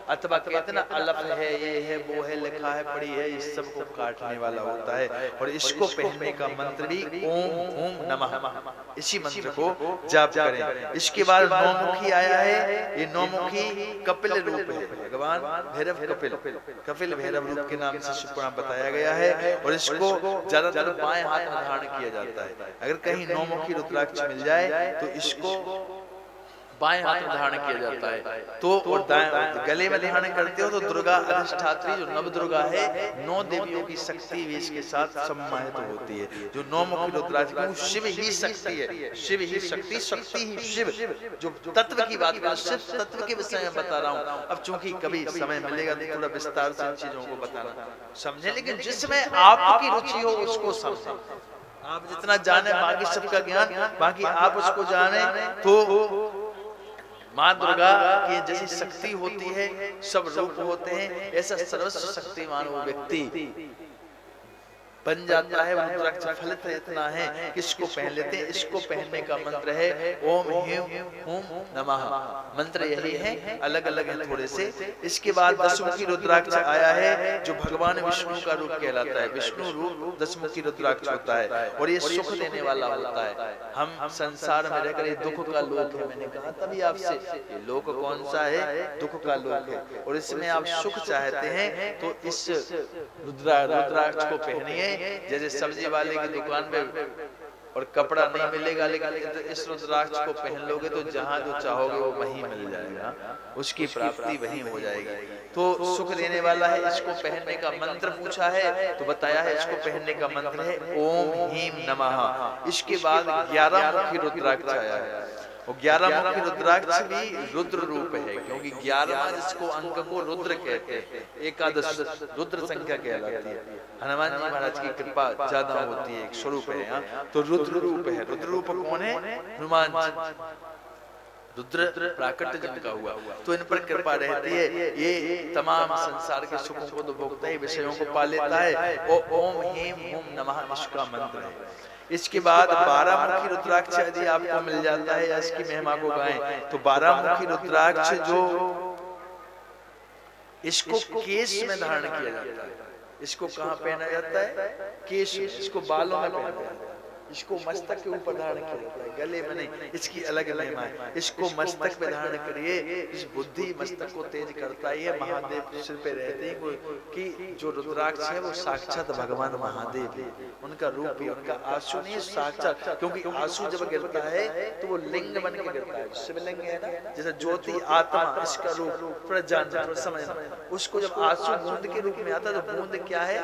अथवा कितना अलफ है, ये है, वो है, लिखा है, पड़ी है, इस सब को काटने वाला होता है। और इसको पहनने का मंत्र भी ओम ह्रीं नमः, इसी मंत्र को जाप करें। इसके बाद नौमुखी आया है। ये नौमुखी कपिल रूप है, भगवान भैरव कपिल भैरव रूप के नाम से शिव पुराण बताया गया है। और इसको ज्यादातर बाएं हाथ में धारण किया जाता है। अगर कहीं नौमुखी रुद्राक्ष मिल जाए तो इसको बाएं हाथ में धारण किया जाता है। तो और गले में धारण करते हो तो दुर्गा अधिष्ठात्री जो नव दुर्गा है, 9 देवियों की शक्ति भी इसके साथ सम्मानित होती है। जो नौमुखी रुद्राक्ष शिव ही शक्ति है, शिव ही शक्ति, शक्ति ही शिव। जो तत्व की बात कर, शिव तत्व के विषय में बता रहा हूँ। अब चूंकि कभी समय मिलेगा तो थोड़ा विस्तार से इन चीजों को बताना समझे, लेकिन जिसमें आपकी रुचि हो उसको समझे। आप जितना जाने बाकी सबका ज्ञान, बाकी आप उसको जाने। तो माँ दुर्गा की जैसी शक्ति होती है, सब रूप होते हैं, ऐसा सर्वस्व शक्तिमान वो व्यक्ति बन जाता है। रुद्राक्ष फलित इतना है कि इसको पहन लेते हैं। इसको पहनने का मंत्र है ओम ह्रीं हूं नमः। मंत्र यही है, अलग अलग है थोड़े से। इसके बाद दशमुखी रुद्राक्ष आया है जो भगवान विष्णु का रूप कहलाता है। विष्णु रूप दशमुखी रुद्राक्ष होता है और ये सुख देने वाला होता है। हम संसार में रहकर ये दुख का लोक है, मैंने कहा तभी आपसे, ये लोक कौन सा है? दुख का लोक है। और इसमें आप सुख चाहते हैं तो इस रुद्राक्ष को पहनिए। जैसे सब्जी वाले की दुकान में और कपड़ा नहीं मिलेगा, लेकिन इस रुद्राक्ष को पहन लोगे तो जहां जो चाहोगे वो वहीं मिल जाएगा, उसकी प्राप्ति वहीं हो जाएगी। तो सुख देने वाला है। इसको पहनने का मंत्र पूछा है तो बताया है इसको पहनने का मंत्र है ओम ह्रीं नमः। इसके बाद 11 मुखी रुद्राक्ष आया है। और 11 मुखी रुद्राक्ष भी रुद्र रूप है, क्योंकि 11वां जिसको अंक को रुद्र कहते हैं, एकादश रुद्र संख्या कहलाती है। हनुमान जी महाराज की कृपा ज्यादा होती है, एक स्वरूप है यहाँ, तो रुद्र रूप है। रुद्र रूप कौन है? हनुमान जी। रुद्र प्राकट्य जिनका हुआ, तो इन पर कृपा रहती है। ये तमाम संसार के सुखों को तो भोगता है, विषयों को पा लेता है। और ओम ह्रीं हूं नमः इसका मंत्र है। इसके बाद 12 मुखी रुद्राक्ष यदि आपको मिल जाता है या इसकी महिमा को गाएं तो 12 मुखी रुद्राक्ष जो इसको केश में धारण किया जाता है। इसको कहाँ पहना जाता है? केश। इसको बालों में पहना जाता है। इसको मस्तक के ऊपर धारण किया जाता है, गले में नहीं। इसकी अलग महिमा है। इसको मस्तक पे धारण करिए। इस बुद्धि मस्तक को तेज करता है। महादेव सिर पे रहते हैं कि जो रुद्राक्ष है वो साक्षात भगवान महादेव है। उनका रूप भी, उनका आंसू नहीं साक्षात, क्योंकि आंसू जब गिरता है तो वो लिंग बन के गिरता है। शिवलिंग है ना, जैसे ज्योति आत्मा, इसका रूप थोड़ा जानना, थोड़ा समझना। उसको जब आंसू बूंद के रूप में आता है तो बूंद क्या है?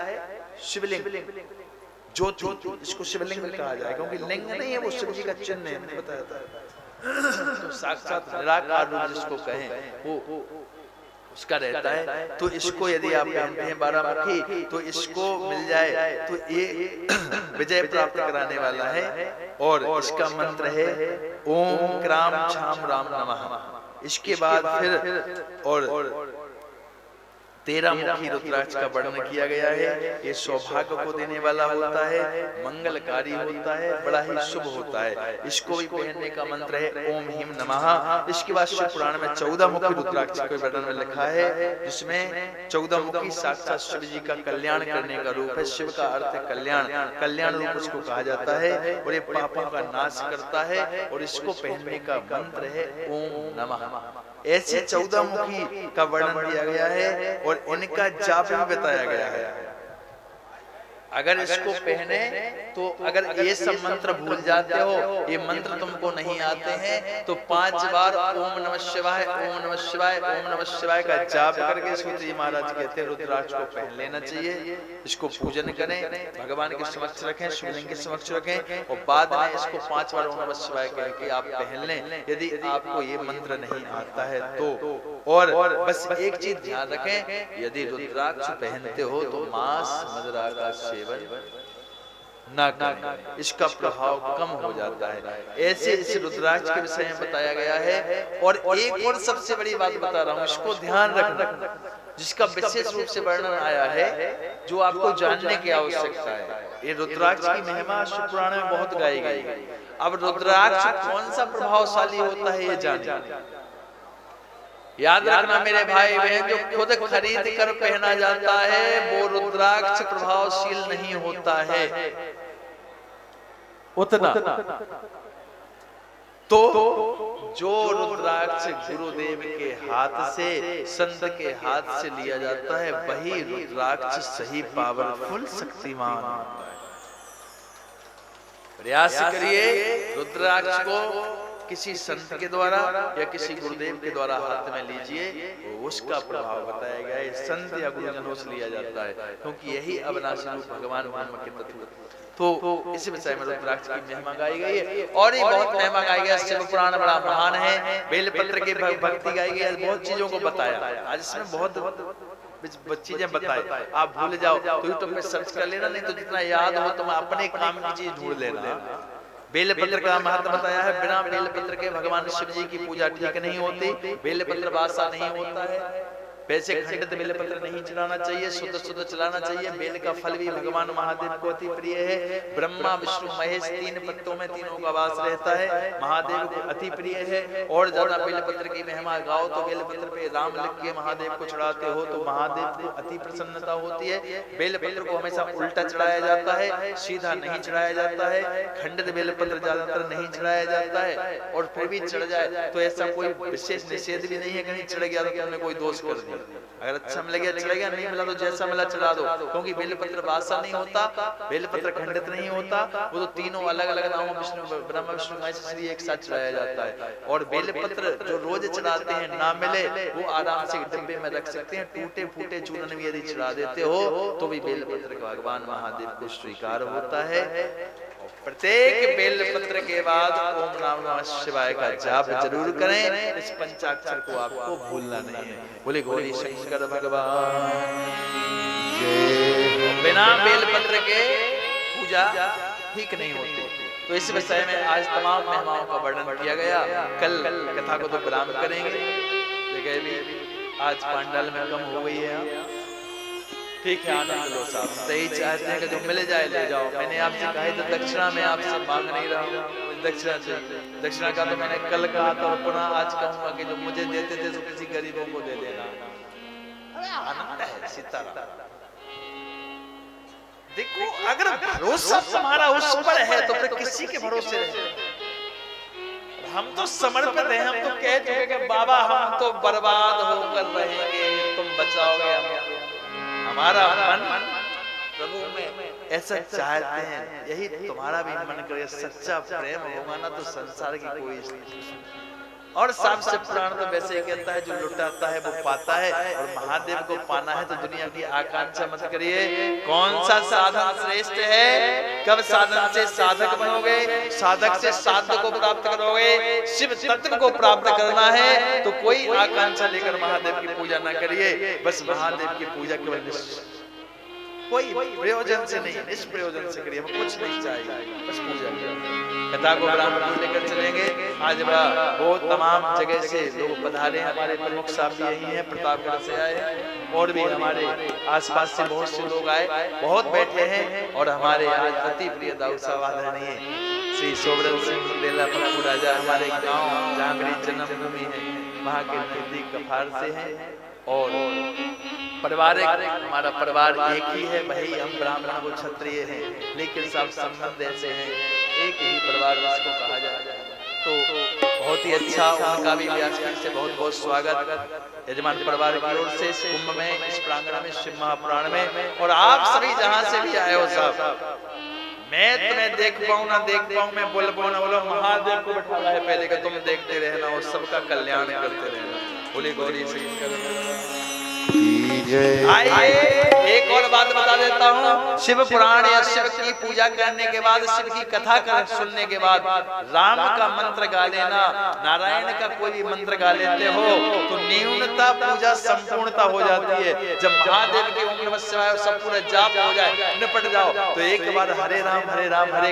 शिवलिंग, ज्योति। इसको शिवलिंग कहा जाए, क्योंकि लिंग नहीं है, वो शिव जी का चिन्ह है, मैंने बताया था। तो साक्षात निराकार रूप जिसको कहें वो उसका रहता है। तो इसको यदि आप पहनते हैं 12 मुखी तो इसको मिल जाए तो ये विजय प्राप्त कराने वाला है। और इसका मंत्र है ओम क्राम छाम राम नमः। इसके बाद फिर और 13 मुखी रुद्राक्ष का वर्णन किया गया है। ये सौभाग्य को देने वाला होता है, मंगलकारी होता है, बड़ा ही शुभ होता है। इसको भी पहनने का मंत्र है ओम ह्रीं नमः। इसके बाद शिव पुराण में 14 मुखी रुद्राक्ष के वर्णन में लिखा है, जिसमें 14 मुखी साक्षात शिव जी का कल्याण करने का रूप है। शिव का अर्थ है कल्याण, कल्याण रूप इसको कहा जाता है। और ये पापों का नाश करता है। और इसको पहनने का मंत्र है ओम नमः। ऐसे 14 मुखी का वर्णन किया गया है और इनका जाप भी बताया गया है। अगर इसको पहने तो अगर ये सब मंत्र भूल जाते हो, ये मंत्र तुमको नहीं आते हैं, तो 5 बार ओम नमः शिवाय, ओम नमः शिवाय, ओम नमः शिवाय का जाप करके सूत जी महाराज कहते हैं रुद्राक्ष को पहन लेना चाहिए। इसको पूजन करें, भगवान के समक्ष रखें, शिवलिंग के समक्ष रखें और बाद में इसको 5 बार ओम नमः शिवाय कह के आप पहन लें, यदि आपको ये मंत्र नहीं आता है तो। और बस एक चीज ध्यान रखें, यदि रुद्राक्ष पहनते हो तो मांस मदिरा का सेवन ना करें, इसका प्रभाव कम हो जाता है। ऐसे इस रुद्राक्ष के विषय में बताया गया है। और एक और सबसे बड़ी बात बता रहा हूँ, इसको ध्यान रखना, जिसका विशेष रूप से वर्णन आया है, जो आपको जानने की आवश्यकता है। ये रुद्राक्ष की महिमा शिव पुराण में बहुत गाई गई है। अब रुद्राक्ष कौन सा प्रभावशाली होता है ये जानिए। याद रखना मेरे भाई बहन, जो खुद खरीद कर पहना जाता है वो रुद्राक्ष प्रभावशील नहीं होता है उतना। तो जो रुद्राक्ष गुरुदेव के हाथ से, संत के हाथ से लिया जाता है, वही रुद्राक्ष सही पावरफुल शक्तिमान होता है। प्रयास करिए रुद्राक्ष को किसी संत के द्वारा या किसी गुरुदेव के द्वारा हाथ में लीजिए, तो उसका प्रभाव बताया गया है। संत या गुरुजनों से लिया जाता है, क्योंकि यही अविनाशी रूप भगवान ब्रह्म के तत्व। तो इस विषय में रुद्राक्ष की महिमा गाई गई है। और ये बहुत महिमा गाई गई है। शिव पुराण बड़ा महान है, बेलपत्र की भक्ति गाई गई है, बहुत चीजों को बताया। आज इसमें बहुत चीजें बताई, आप भूल जाओ तो यूट्यूब पे सर्च कर लेना, नहीं तो जितना याद हो तुम अपने काम की चीज ढूंढ लेना। बेलपत्र का महत्व बताया है। बिना बेलपत्र के भगवान शिव जी की पूजा ठीक नहीं होती। बेलपत्र बासा नहीं होता है। वैसे खंडित बेलपत्र नहीं चढ़ाना चाहिए, शुद्ध शुद्ध चलाना चाहिए। बेल का फल भी भगवान महादेव को अति प्रिय है। ब्रह्मा विष्णु महेश तीन पत्तों में तीनों का वास रहता है, महादेव को अति प्रिय है। और ज्यादा बेलपत्र की महिमा गाओ तो बेलपत्र पे राम लिख के महादेव को चढ़ाते हो तो महादेव को अति प्रसन्नता होती है। बेलपत्र को हमेशा उल्टा चढ़ाया जाता है, सीधा नहीं चढ़ाया जाता है। खंडित बेलपत्र ज्यादातर नहीं चढ़ाया जाता है, और फिर भी चढ़ जाए तो ऐसा कोई विशेष निषेध भी नहीं है। कहीं चढ़ गया तो तुमने कोई दोष कर दिया। अगर अच्छा मिल गया चढ़ गया, नहीं मिला तो जैसा मिला चढ़ा दो, क्योंकि बेलपत्र बासा नहीं होता, बेलपत्र खंडित नहीं होता। वो तो तीनों अलग अलग नामों विष्णु ब्रह्मा विष्णु महेश श्री एक साथ चढ़ाया जाता है। और बेलपत्र जो रोज चढ़ाते हैं ना मिले वो आराम से डिब्बे में रख सकते हैं। टूटे फूटे चूर्ण भी यदि चढ़ा देते हो तो भी बेलपत्र भगवान महादेव को स्वीकार होता है। प्रत्येक बेलपत्र के बाद ओम नमः शिवाय का जाप जरूर करें। इस पंचाक्षर को आपको भूलना नहीं है। बोले गौरी शंकर भगवान। बिना बेलपत्र के पूजा ठीक नहीं होती। तो इस विषय में आज तमाम महिमाओं का वर्णन किया गया। कल कथा को तो विराम करेंगे। जगह भी आज पांडाल में कम हो गई है। ठीक है, आनंद लो साहब, सही चाहते हैं कि जो मिल जाए ले जाओ। मैंने आपसे कहा था दक्षिणा में आपसे मांग नहीं रहा हूँ, दक्षिणा चाहिए। दक्षिणा का तो मैंने कल कहा था और पुनः आज कहूंगा कि जो मुझे देते थे तो किसी गरीबों को दे देना। आनंद है सीताराम। देखो अगर भरोसा तुम्हारा उस पर है तो फिर किसी के भरोसे रहे। हम तो समर्पित हैं, हम तो कह चुके कि बाबा हम तो बर्बाद होकर रहेंगे, तुम बचाओगे हमको। हमारा मन प्रभु में ऐसा चाहते हैं, यही तुम्हारा भी मन करे। सच्चा प्रेम होगा ना तो संसार की कोई। और साफ से पुराण तो वैसे ही कहता है जो लुटाता है वो पाता है। और महादेव को पाना है तो दुनिया की आकांक्षा मत करिए। कौन सा साधन श्रेष्ठ है? कब साधन से साधक बनोगे, साधक से साध्य को प्राप्त करोगे, शिव तत्व को प्राप्त करना है तो कोई आकांक्षा लेकर महादेव की पूजा ना करिए। बस महादेव की पूजा केवल कोई प्रयोजन से नहीं, निष्प्रयोजन से करिए। हमें कुछ नहीं चाहिए, बस पूजा करिए। कथा को ब्राह्मण को लेकर चलेंगे। आज वो तमाम जगह से लोग पधारे। हमारे प्रमुख साहब भी यही हैं, प्रतापगढ़ से आए, और भी हमारे आसपास से बहुत से लोग आए, बहुत बैठे हैं। और हमारे आज अति प्रिय दाऊ साहब आदरणीय श्री सोबरन सिंह लेला पप्पू राजा हमारे गांव जहाँ मेरी जन्मभूमि है वहाँ के नजदीक कफार से हैं। और पारिवारिक हमारा परिवार एक ही है, वही हम ब्राह्मण वो क्षत्रिय हैं, लेकिन सब संबंध ऐसे हैं, एक ही परिवार जिसको कहा जाए। तो बहुत ही अच्छा, उनका भी व्यासपीठ से बहुत बहुत स्वागत यजमान परिवार की ओर से इस कुंभ में, इस प्रांगण में, शिव महापुराण में। और आप सभी जहां से भी आए हो साहब, मैं तुम्हें देख पाऊं ना देख पाऊं, मैं बोल पाऊं ना बोलो, महादेव को बैठा है पहले कि तुम देखते रहना और सबका कल्याण करते रहना। बोले गौरी शंकर। आइए एक और बात बता देता हूँ। शिव पुराण या शिव की पूजा करने के बाद, शिव की कथा सुनने के बाद राम का मंत्र गा लेना, नारायण का कोई भी मंत्र गा लेते हो तो न्यूनता पूजा संपूर्णता हो जाती है। जब महादेव के ओम नमः शिवाय सब पूरा जाप हो जाए, निपट जाओ, तो एक बार हरे राम हरे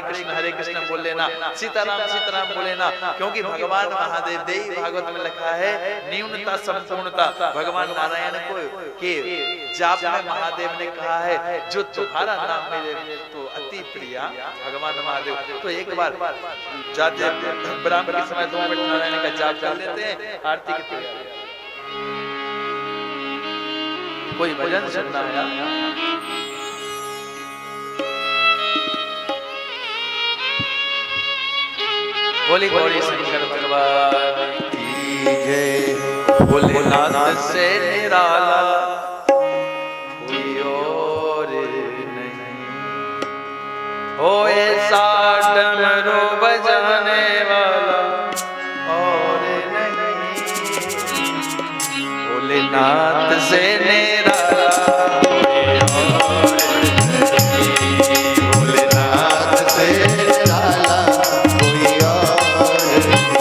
कृष्ण बोल लेना, सीताराम बोल लेना। क्योंकि भगवान महादेव देवी भागवत में लिखा है न्यूनता संपूर्णता। भगवान नारायण को के जाप में महादेव ने कहा है जो तुम्हारा नाम मेरे तो अति प्रिया भगवान महादेव। तो एक बार जाते ब्राह्मण के समय 2 मिनट नारायण का जाप कर लेते हैं। आरती की तैयारी, कोई भजन सुनना है? बोली गौरी शंकर भगवान की जय। भोलेनाथ से निराला कोई और नहीं, हो ऐसा डमरू बजाने वाला और नहीं। भोलेनाथ से निराला कोई और नहीं, भोलेनाथ से निराला कोई और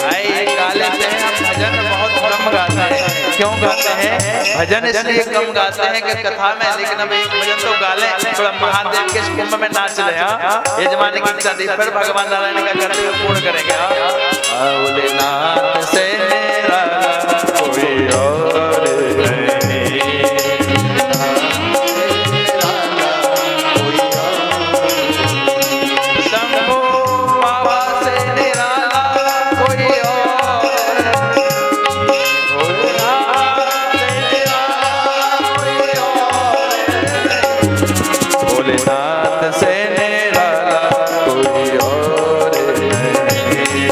नहीं। काले से भजन बहुत कम गाते हैं। क्यों गाते हैं भजन? इसलिए कम गाते हैं कि कथा में, लेकिन अब एक भजन तो गा ले, थोड़ा महादेव के कुंभ में नाच रहे। यजमान की इच्छा थी, फिर भगवान नारायण का कर्तव्य पूर्ण करेंगे। भोलेनाथ से निराला कोई और नहीं, भोलेनाथ से निराला कोई और नहीं।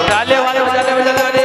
ताले वाले बजाने बजाने वाले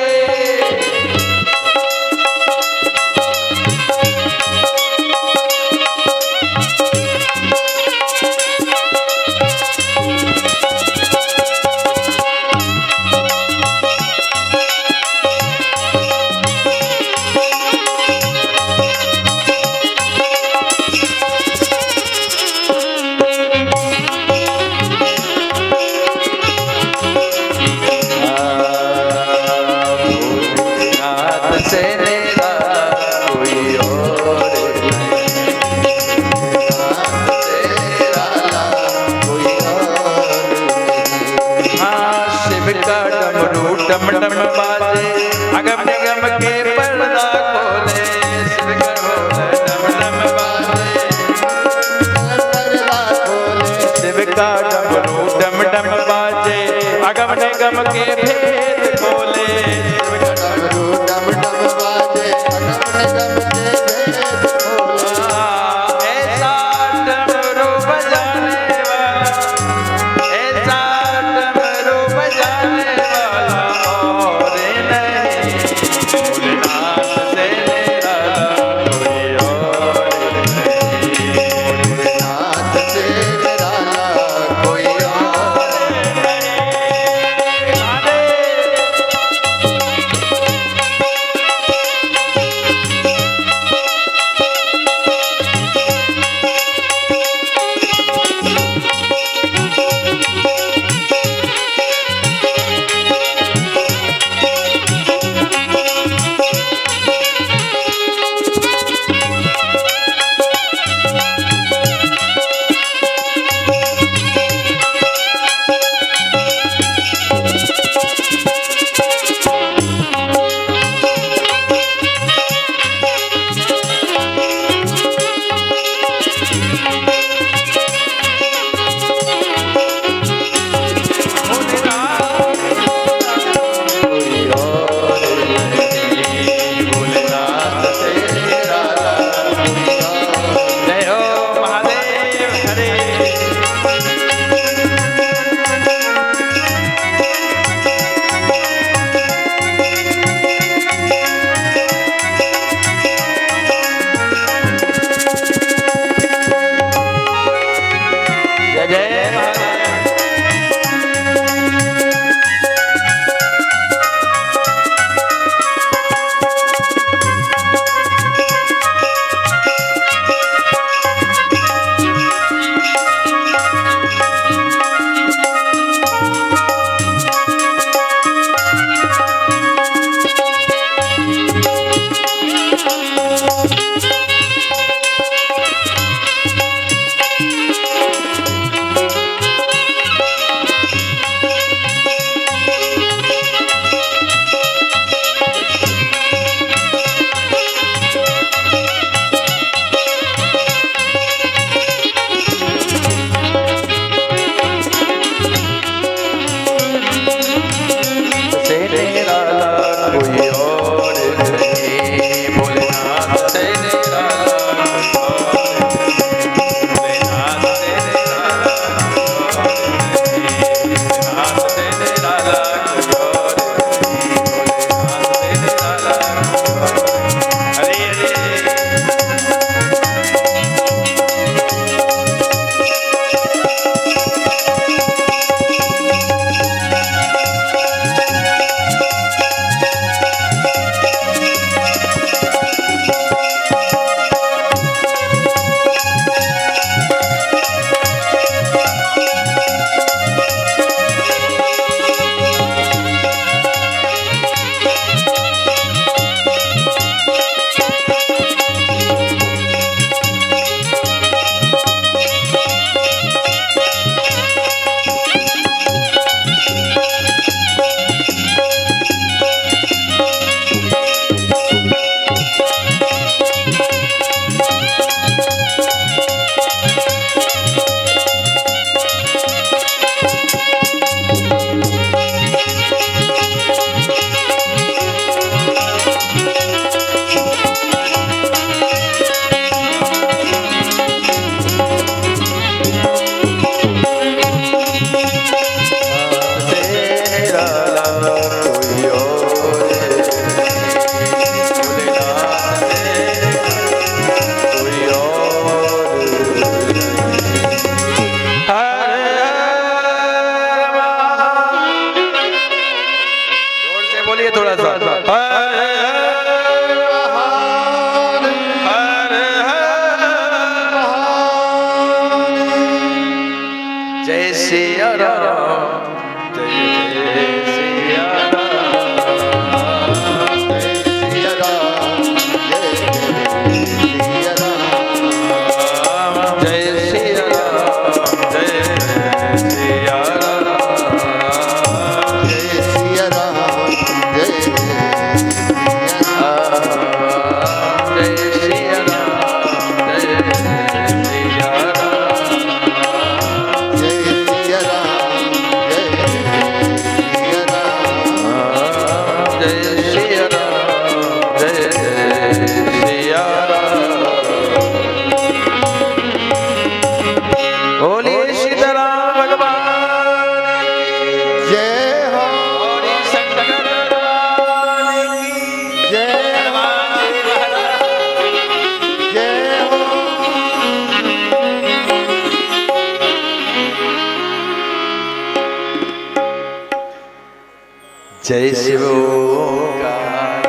जय शिव ओंकार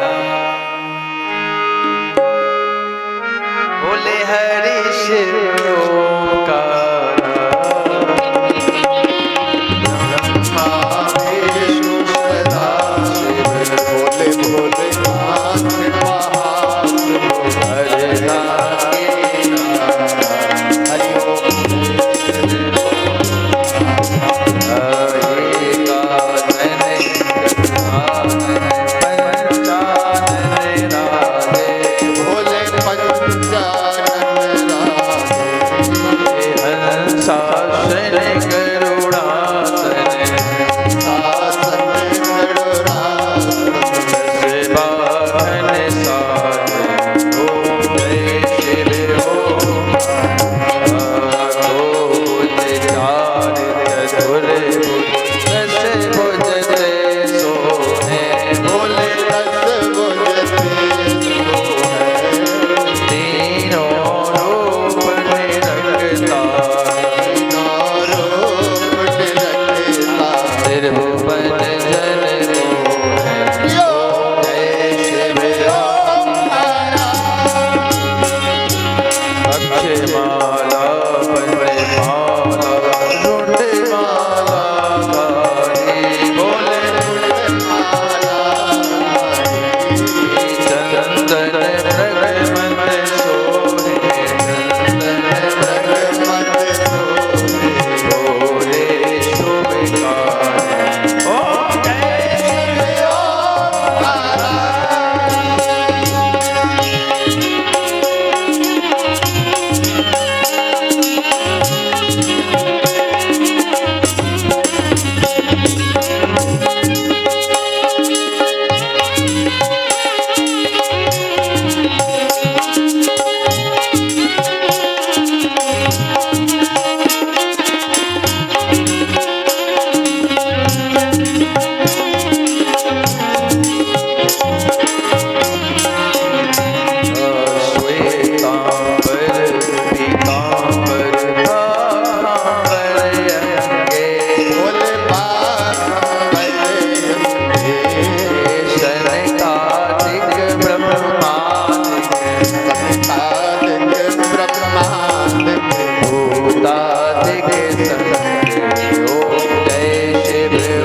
बोले हरि शिव ओंकार ब्रह्मा विष्णु सदा शिव भोले भोले नाथ महादेव हरे हरि भोले पंचानन शासन करुणासन शासन वाहन साधन ओम जय शिव ओम चतुर दस भुज से सोने भोले दस भुज तीनों रूप निरखता त्रिभुवन जन अक्षमाला पंचमाला रुंडमाला गारी बोले चंदन रगमन सोहे चंदन बोले शुभकामना ओम जय श्वेतांबर पीतांबर तांबर अंगे भोले शरणादिक ब्रह्मादिक भूतादिक संगे ओम जय शिव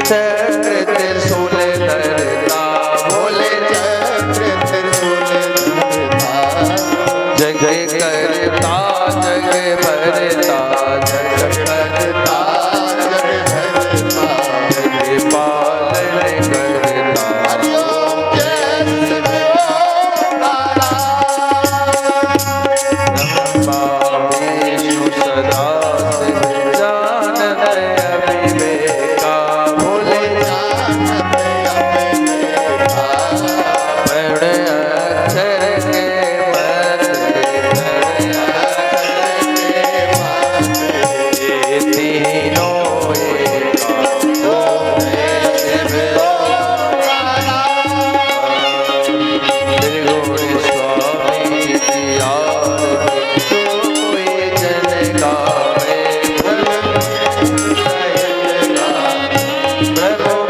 चक्र त्रिशूल धरता भोले जग करता जग भरता जग करता जग पालन करता ब्रह्मा विष्णु सदा शिव जानत अविवेका भोले प्रण अक्षर के ये तीनों एका ओम जय शिव त्रिगुण स्वामी जितियार कोई जन गावे प्रभु